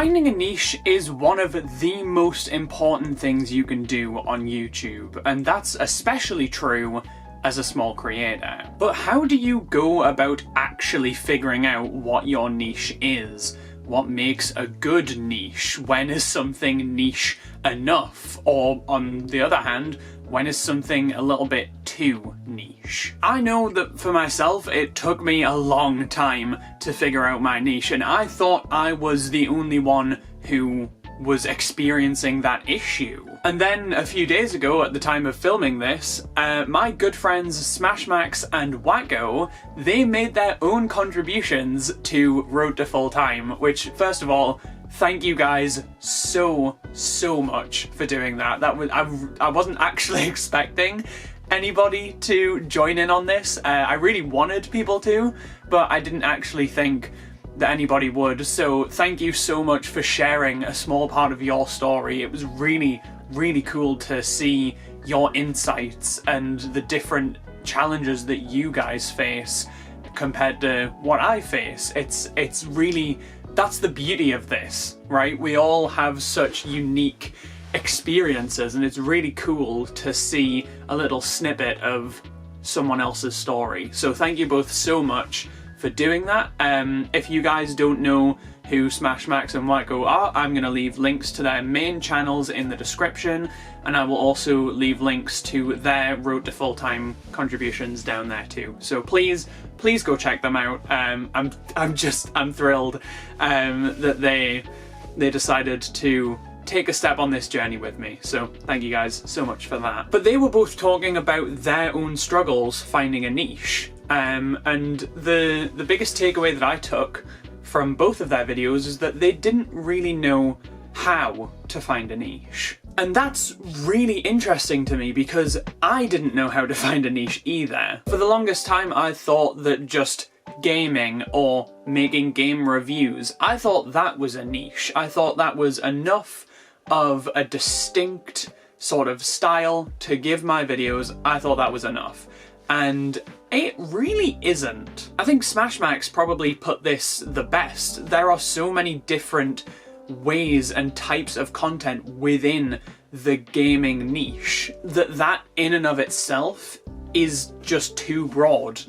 Finding a niche is one of the most important things you can do on YouTube, and that's especially true as a small creator. But how do you go about actually figuring out what your niche is? What makes a good niche? When is something niche enough? Or on the other hand, when is something a little bit too niche? I know that for myself, it took me a long time to figure out my niche, and I thought I was the only one who was experiencing that issue. And then a few days ago, at the time of filming this, my good friends SmashMax and Wacko, they made their own contributions to Road to Full Time, which, first of all, thank you guys so much for doing that. I wasn't actually expecting anybody to join in on this. I really wanted people to, but I didn't actually think that anybody would. So thank you so much for sharing a small part of your story. It was really cool to see your insights and the different challenges that you guys face compared to what I face. It's really, that's the beauty of this, right? We all have such unique experiences, and it's really cool to see a little snippet of someone else's story. So thank you both so much for doing that. If you guys don't know who SmashMax and Wacko are, I'm going to leave links to their main channels in the description, and I will also leave links to their Road to Full Time contributions down there too. So please go check them out. I'm thrilled that they decided to take a step on this journey with me, so thank you guys so much for that. But they were both talking about their own struggles finding a niche, and the biggest takeaway that I took from both of their videos is that they didn't really know how to find a niche. And that's really interesting to me because I didn't know how to find a niche either. For the longest time I thought that just gaming or making game reviews, I thought that was a niche. I thought that was enough of a distinct sort of style to give my videos. I thought that was enough. And it really isn't. I think SmashMax probably put this the best. There are so many different ways and types of content within the gaming niche that in and of itself is just too broad.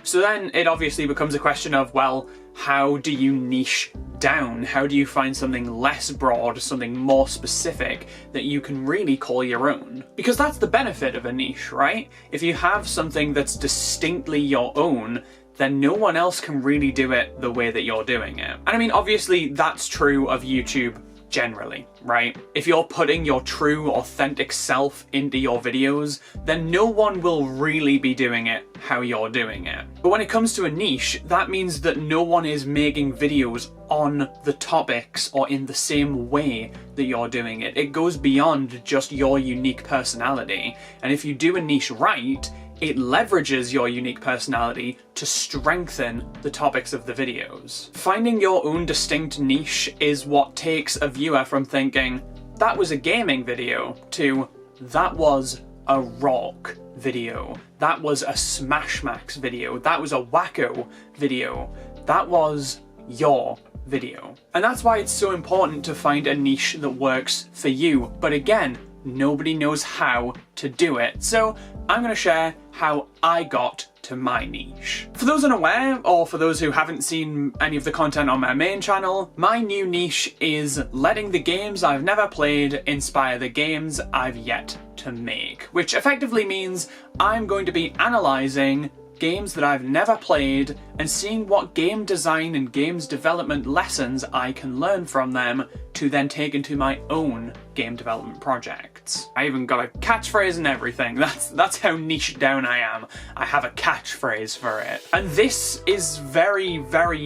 So then it obviously becomes a question of, well, how do you niche down? How do you find something less broad, something more specific that you can really call your own? Because that's the benefit of a niche, right? If you have something that's distinctly your own, then no one else can really do it the way that you're doing it. And I mean, obviously that's true of YouTube generally, right? If you're putting your true, authentic self into your videos, then no one will really be doing it how you're doing it. But when it comes to a niche, that means that no one is making videos on the topics or in the same way that you're doing it. It goes beyond just your unique personality. And if you do a niche right, it leverages your unique personality to strengthen the topics of the videos. Finding your own distinct niche is what takes a viewer from thinking, that was a gaming video, to, that was a rock video, that was a SmashMax video, that was a Wacko video, that was your video. And that's why it's so important to find a niche that works for you. But again, nobody knows how to do it. So I'm going to share how I got to my niche. For those unaware, or for those who haven't seen any of the content on my main channel, my new niche is letting the games I've never played inspire the games I've yet to make, which effectively means I'm going to be analysing games that I've never played and seeing what game design and games development lessons I can learn from them to then take into my own game development projects. I even got a catchphrase and everything. That's how niche down I am. I have a catchphrase for it. And this is very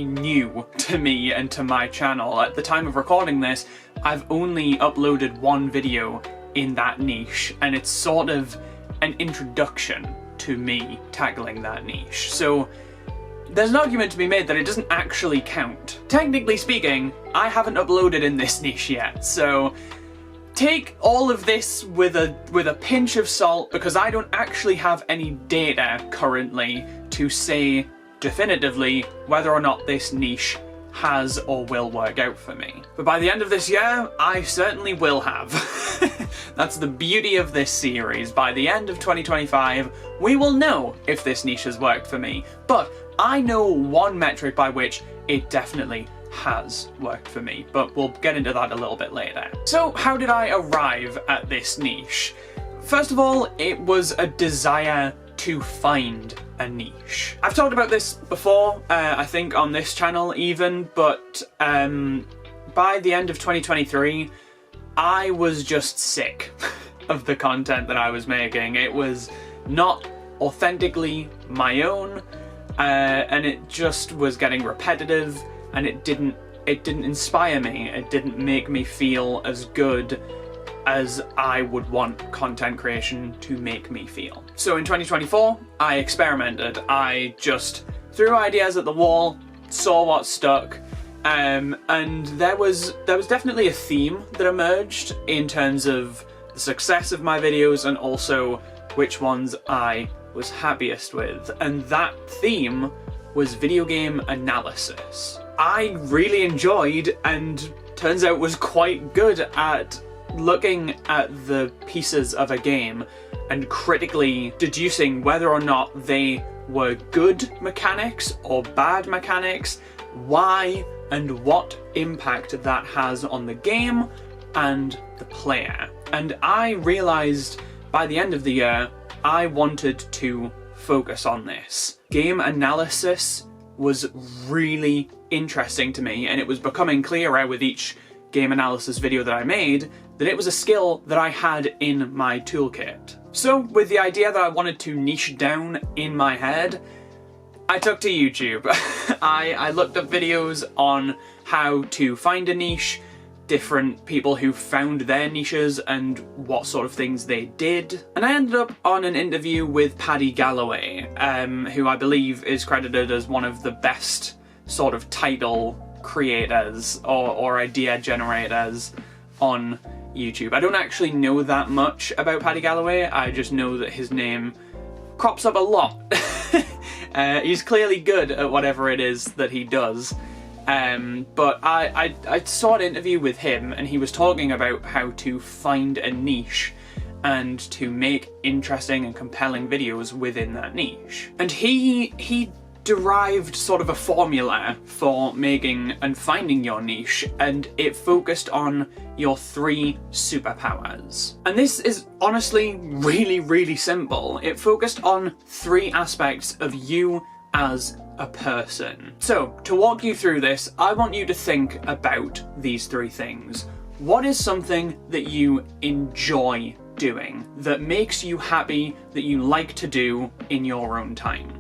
new to me and to my channel. At the time of recording this, I've only uploaded one video in that niche, and it's sort of an introduction to me tackling that niche. So there's an argument to be made that it doesn't actually count. Technically speaking, I haven't uploaded in this niche yet, so take all of this with a pinch of salt, because I don't actually have any data currently to say definitively whether or not this niche has or will work out for me. But by the end of this year, I certainly will have. That's the beauty of this series. By the end of 2025, we will know if this niche has worked for me. But I know one metric by which it definitely has worked for me, but we'll get into that a little bit later. So how did I arrive at this niche? First of all, it was a desire to find a niche. I've talked about this before, I think on this channel even, but by the end of 2023, I was just sick of the content that I was making. It was not authentically my own, and it just was getting repetitive, and it didn't inspire me. It didn't make me feel as good as I would want content creation to make me feel. So in 2024, I experimented. I just threw ideas at the wall, saw what stuck, and there was definitely a theme that emerged in terms of the success of my videos and also which ones I was happiest with. And that theme was video game analysis. I really enjoyed, and turns out was quite good at, looking at the pieces of a game and critically deducing whether or not they were good mechanics or bad mechanics, why and what impact that has on the game and the player. And I realised by the end of the year I wanted to focus on this. Game analysis was really interesting to me, and it was becoming clearer with each game analysis video that I made that it was a skill that I had in my toolkit. So with the idea that I wanted to niche down in my head, I took to YouTube. I looked up videos on how to find a niche, different people who found their niches and what sort of things they did. And I ended up on an interview with Paddy Galloway, who I believe is credited as one of the best sort of title creators or idea generators on YouTube. I don't actually know that much about Paddy Galloway, I just know that his name crops up a lot. He's clearly good at whatever it is that he does. But I saw an interview with him and he was talking about how to find a niche and to make interesting and compelling videos within that niche. And he derived sort of a formula for making and finding your niche, and it focused on your 3 superpowers. And this is honestly really, really simple. It focused on 3 aspects of you as a person. So, to walk you through this, I want you to think about these 3 things. What is something that you enjoy doing, that makes you happy, that you like to do in your own time?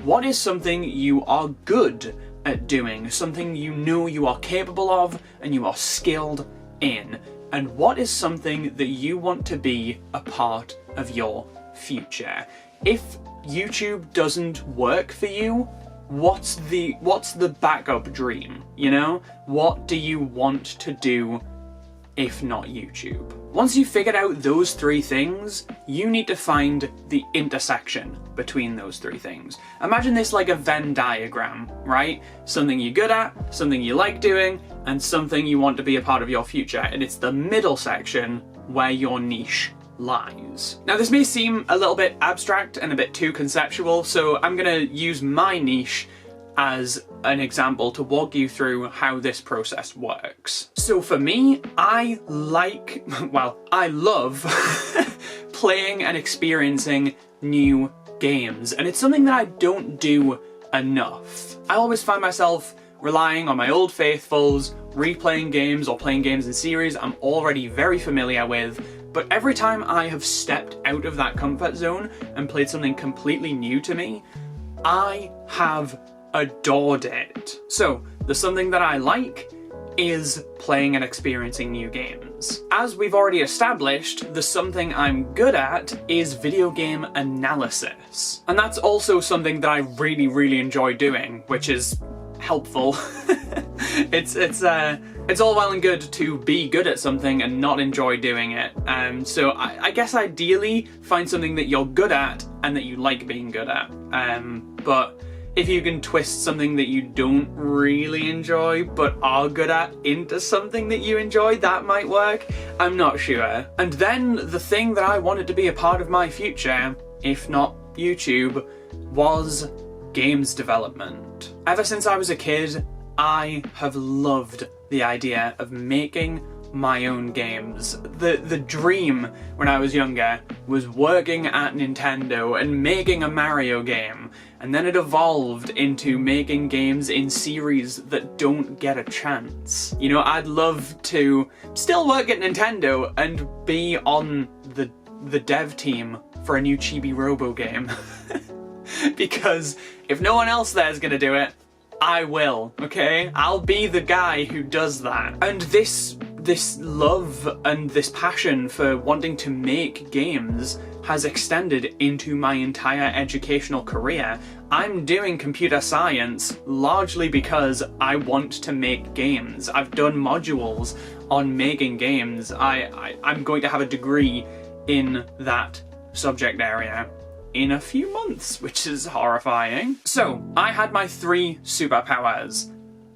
What is something you are good at doing, something you know you are capable of and you are skilled in? And what is something that you want to be a part of your future? If YouTube doesn't work for you, what's the backup dream, you know? What do you want to do if not YouTube? Once you've figured out those 3 things, you need to find the intersection between those 3 things. Imagine this like a Venn diagram, right? Something you're good at, something you like doing, and something you want to be a part of your future. And it's the middle section where your niche lies. Now this may seem a little bit abstract and a bit too conceptual, so I'm gonna use my niche as an example to walk you through how this process works. So for me, I love playing and experiencing new games, and it's something that I don't do enough. I always find myself relying on my old faithfuls, replaying games or playing games in series I'm already very familiar with, but every time I have stepped out of that comfort zone and played something completely new to me, I have adored it. So, the something that I like is playing and experiencing new games. As we've already established, the something I'm good at is video game analysis. And that's also something that I really, really enjoy doing, which is helpful. It's all well and good to be good at something and not enjoy doing it. So I guess ideally find something that you're good at and that you like being good at. But if you can twist something that you don't really enjoy but are good at into something that you enjoy, that might work. I'm not sure. And then the thing that I wanted to be a part of my future, if not YouTube, was games development. Ever since I was a kid, I have loved the idea of making my own games. The dream when I was younger was working at Nintendo and making a Mario game, and then it evolved into making games in series that don't get a chance. You know, I'd love to still work at Nintendo and be on the dev team for a new Chibi Robo game. Because if no one else there is gonna do it, I will, okay? I'll be the guy who does that. And this love and this passion for wanting to make games has extended into my entire educational career. I'm doing computer science largely because I want to make games. I've done modules on making games. I'm going to have a degree in that subject area in a few months, which is horrifying. So, I had my 3 superpowers.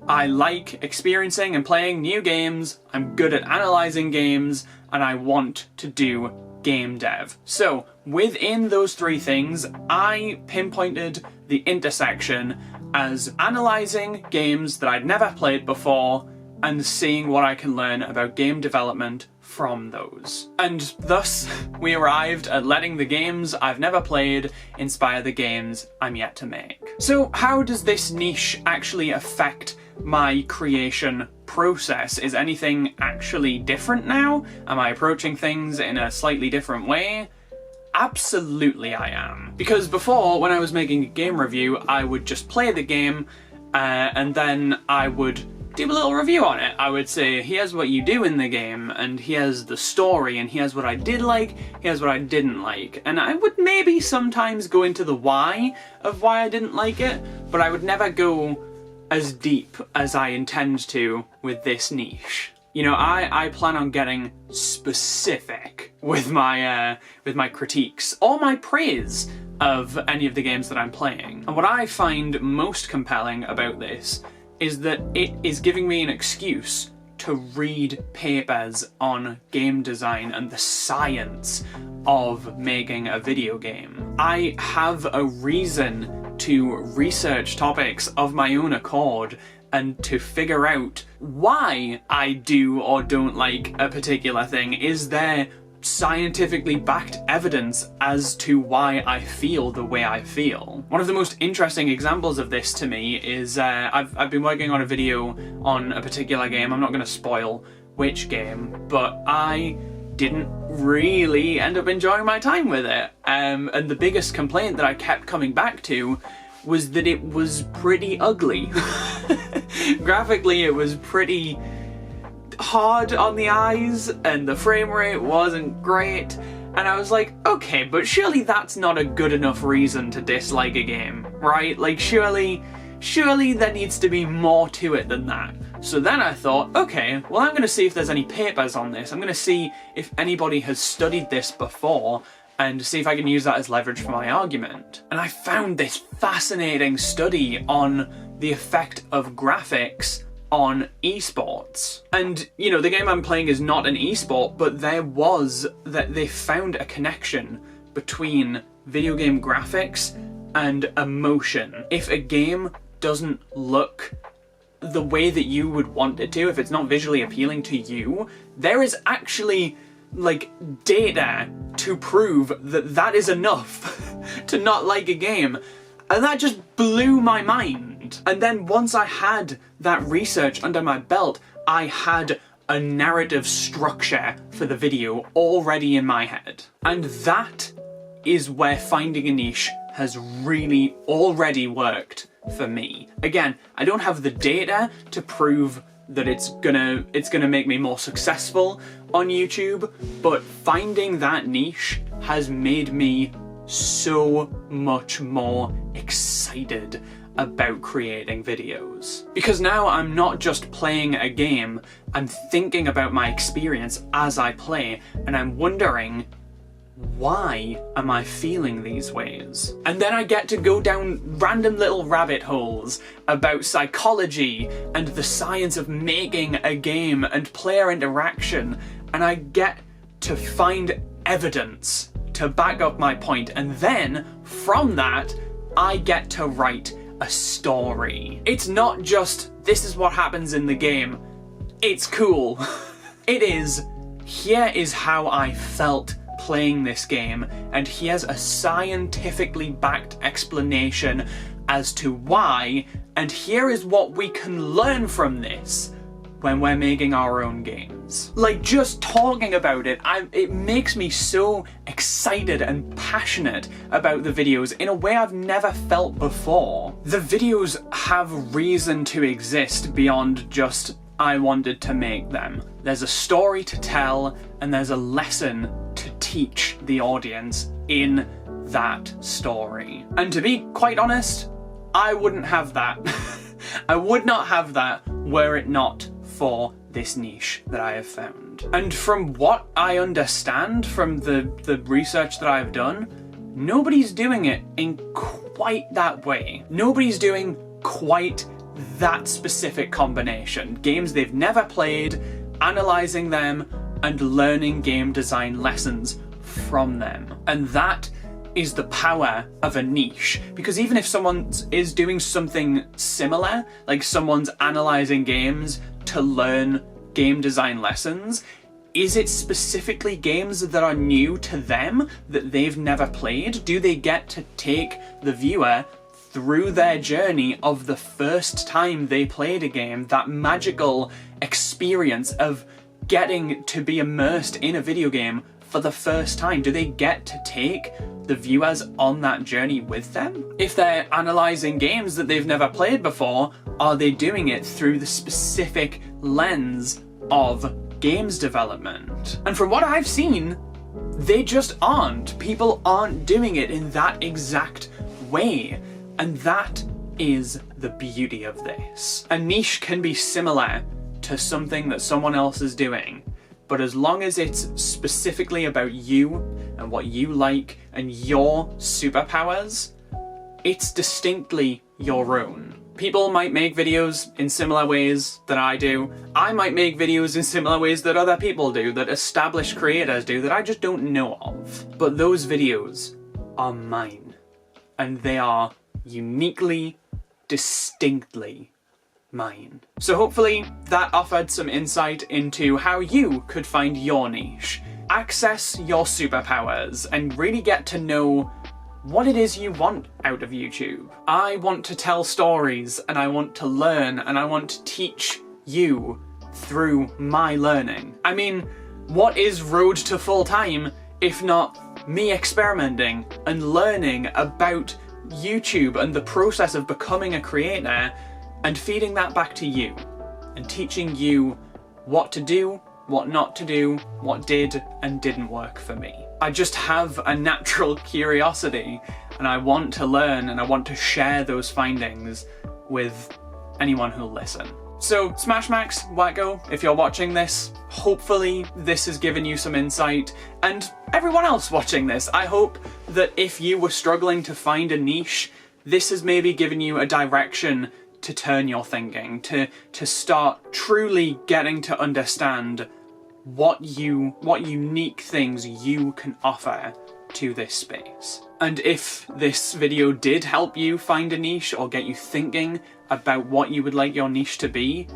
I like experiencing and playing new games, I'm good at analysing games, and I want to do game dev. So, within those 3 things, I pinpointed the intersection as analysing games that I'd never played before and seeing what I can learn about game development from those. And thus, we arrived at letting the games I've never played inspire the games I'm yet to make. So how does this niche actually affect my creation process? Is anything actually different now? Am I approaching things in a slightly different way? Absolutely I am. Because before, when I was making a game review, I would just play the game and then I would do a little review on it. I would say, here's what you do in the game, and here's the story, and here's what I did like, here's what I didn't like. And I would maybe sometimes go into the why of why I didn't like it, but I would never go as deep as I intend to with this niche. You know, I plan on getting specific with my critiques or my praise of any of the games that I'm playing. And what I find most compelling about this is that it is giving me an excuse to read papers on game design and the science of making a video game. I have a reason to research topics of my own accord and to figure out why I do or don't like a particular thing. Is there scientifically backed evidence as to why I feel the way I feel? One of the most interesting examples of this to me is I've been working on a video on a particular game. I'm not going to spoil which game, but I didn't really end up enjoying my time with it. And the biggest complaint that I kept coming back to was that it was pretty ugly. Graphically, it was pretty hard on the eyes and the frame rate wasn't great, and I was like, okay, but surely that's not a good enough reason to dislike a game, right? Like, surely there needs to be more to it than that. So then I thought, okay, well, I'm gonna see if there's any papers on this. I'm gonna see if anybody has studied this before and see if I can use that as leverage for my argument. And I found this fascinating study on the effect of graphics on esports. And, you know, the game I'm playing is not an esport, but they found a connection between video game graphics and emotion. If a game doesn't look the way that you would want it to, if it's not visually appealing to you, there is actually, like, data to prove that that is enough to not like a game. And that just blew my mind. And then once I had that research under my belt, I had a narrative structure for the video already in my head. And that is where finding a niche has really already worked for me. Again, I don't have the data to prove that it's gonna make me more successful on YouTube, but finding that niche has made me so much more excited about creating videos. Because now I'm not just playing a game, I'm thinking about my experience as I play, and I'm wondering, why am I feeling these ways? And then I get to go down random little rabbit holes about psychology and the science of making a game and player interaction, and I get to find evidence to back up my point, and then from that I get to write a story. It's not just, this is what happens in the game, it's cool. It is, here is how I felt playing this game, and here's a scientifically backed explanation as to why, and here is what we can learn from this when we're making our own games. Like, just talking about it, it makes me so excited and passionate about the videos in a way I've never felt before. The videos have reason to exist beyond just, I wanted to make them. There's a story to tell, and there's a lesson to teach the audience in that story. And to be quite honest, I wouldn't have that. I would not have that were it not for this niche that I have found. And from what I understand from the research that I've done, nobody's doing it in quite that way. Nobody's doing quite that specific combination. Games they've never played, analysing them, and learning game design lessons from them. And that is the power of a niche, because even if someone is doing something similar, like someone's analysing games to learn game design lessons, is it specifically games that are new to them that they've never played? Do they get to take the viewer through their journey of the first time they played a game, that magical experience of getting to be immersed in a video game for the first time? Do they get to take the viewers on that journey with them? If they're analysing games that they've never played before, are they doing it through the specific lens of games development? And from what I've seen, they just aren't. People aren't doing it in that exact way. And that is the beauty of this. A niche can be similar to something that someone else is doing, but as long as it's specifically about you and what you like and your superpowers, it's distinctly your own. People might make videos in similar ways that I do. I might make videos in similar ways that other people do, that established creators do, that I just don't know of. But those videos are mine, and they are uniquely, distinctly mine. So hopefully that offered some insight into how you could find your niche, access your superpowers, and really get to know what it is you want out of YouTube. I want to tell stories, and I want to learn, and I want to teach you through my learning. I mean, what is Road to Full-Time if not me experimenting and learning about YouTube and the process of becoming a creator, and feeding that back to you and teaching you what to do, what not to do, what did and didn't work for me. I just have a natural curiosity, and I want to learn, and I want to share those findings with anyone who'll listen. So SmashMax, Wacko, if you're watching this, hopefully this has given you some insight, and everyone else watching this, I hope that if you were struggling to find a niche, this has maybe given you a direction to turn your thinking, to start truly getting to understand what unique things you can offer to this space. And if this video did help you find a niche or get you thinking about what you would like your niche to be,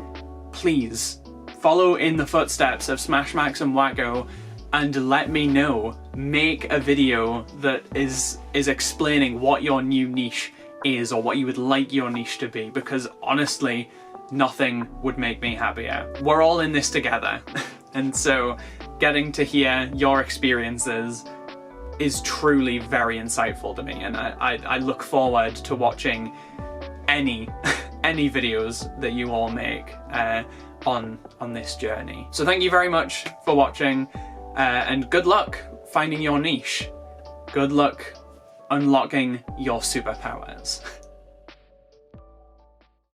please follow in the footsteps of SmashMax and Wacko and let me know. Make a video that is explaining what your new niche is or what you would like your niche to be, because honestly, nothing would make me happier. We're all in this together. And so getting to hear your experiences is truly very insightful to me, and I look forward to watching any videos that you all make on this journey. So thank you very much for watching, and good luck finding your niche. Good luck unlocking your superpowers.